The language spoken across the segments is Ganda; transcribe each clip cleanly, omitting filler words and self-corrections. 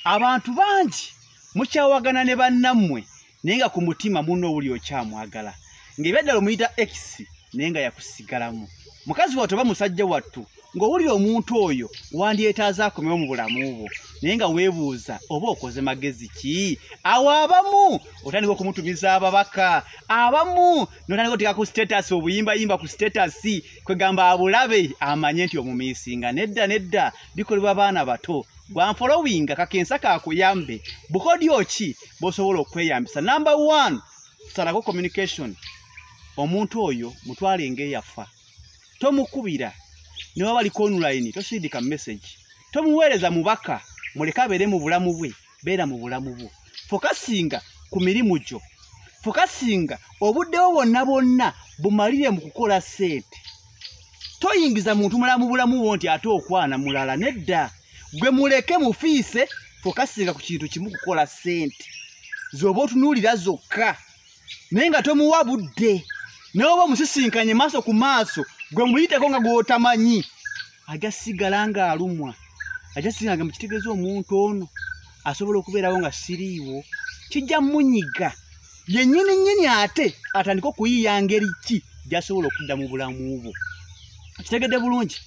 abantu bangi mukyawagana ne bannammwe naye nga ku mutima munno owuli okyamwagala ng'ebyadala omuyita X naye nga yakusigalamu mukazi wattu oba musajja wattu ng'owulira omuntu oyo wandyetaaza akomewo mu bulamu bwo naye nga weebuuza oba okoze magezi ki awo abamu otandika okumutumiza ababaka abamu n'otandika oteeka ku status obuyimbayimba ku status kwegamba abulabe amanye nti omumiisinga nedda bikolebwa baana bato gwanfolowinga kakensa kakuyambe bukodyo ki bw'osobola okweyambisa. Number 1 salako communication. Omuntu oyo mutwale ng'eyafa tomukubira ne waba liko online tosindika message tomuweereza mubaka muleka abeere mu bulamu bwe beera mu bulamu bwo fokasinga ku mirimu gyo fokasinga obuddewo bonna bumalire mu kukola sente toyingiza muntu mulamu bulamu bwo nti ate okwana mulala nedda gwe muleke mufiise fokasinga ku kintu kimu kukola sente zoba otunuulira zokka naye nga tomuwa budde n'oba musisinkanye maaso ku maaso gwe muyiteko nga gw'otamanyi ajja sigala nga alumwa ajja sigala nga mukitegeeza omuntu ono asobola okubeerawo nga siriiwo kijja munyiga yennyini ate atandika okuyiiya ngeri ki gy'asobola okudda mu bulamu bwo. Kitegedde bulungi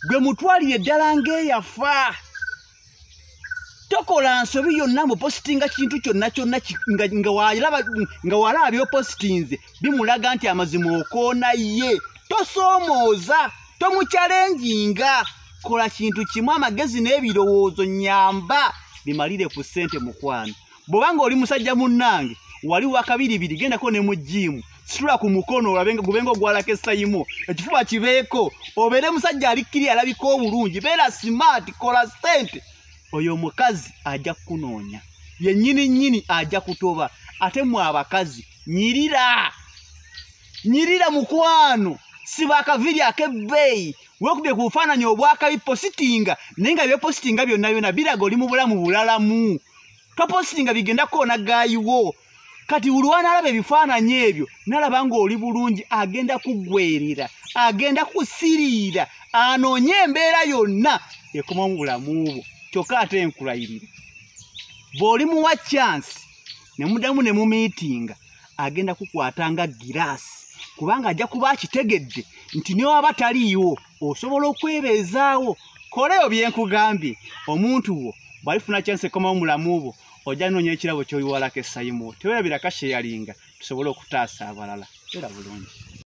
gwe mutwalire ddala ng'eyafa tokola nsobi yonna mu positinga kintu kyonna nga walaba byopositinze bimulaga nti amazima okoona ye tosoomooza tomukyalenjinga kola kintu kimu amagezi n'ebirowoozo nyamba bimalire ku ssente mukwano bw'obanga oli musajja munnange wali wakabiribiri gendako ne mu jimu situla ku mukono olabenga gubenga ogwalako essayimo ekifuba kibeeko obeere musajja alikkiri alabika obulungi beera smart kola ssente oyo omukazi ajja kunoonya yennyini ajja kutoba ate mwe abakazi nyirira mukwano siba akaviri ak'ebbeeyi weekubye ku bufaananyi obwakabi positinga naye nga byepositinga byonna biraga oli mu bulamu bulalamu topositinga bigenda koona gaayiwo kati ulwana alaba ebifaananyi ebyo nalaba ng'oli bulungi agenda kuggwerera agenda kusiriira anoonye embeera yonna ekoma mu bulamu bwo kyokka ate enkulayirira bw'oli muwa chance ne muddamu ne mumiitinga agenda kukwatanga giraasi kubanga ajja kuba akitegedde nti ne waba taliiwo osobola okwebeezaawo koleyo byenkugambye omuntu wo bw'alifuna chance ekomawo mu bulamu bwo ojja noonya ekirabo ky'oyiwalako essayimo tewerabira kasheyalinga tusobole okutaasa abalala era bulungi.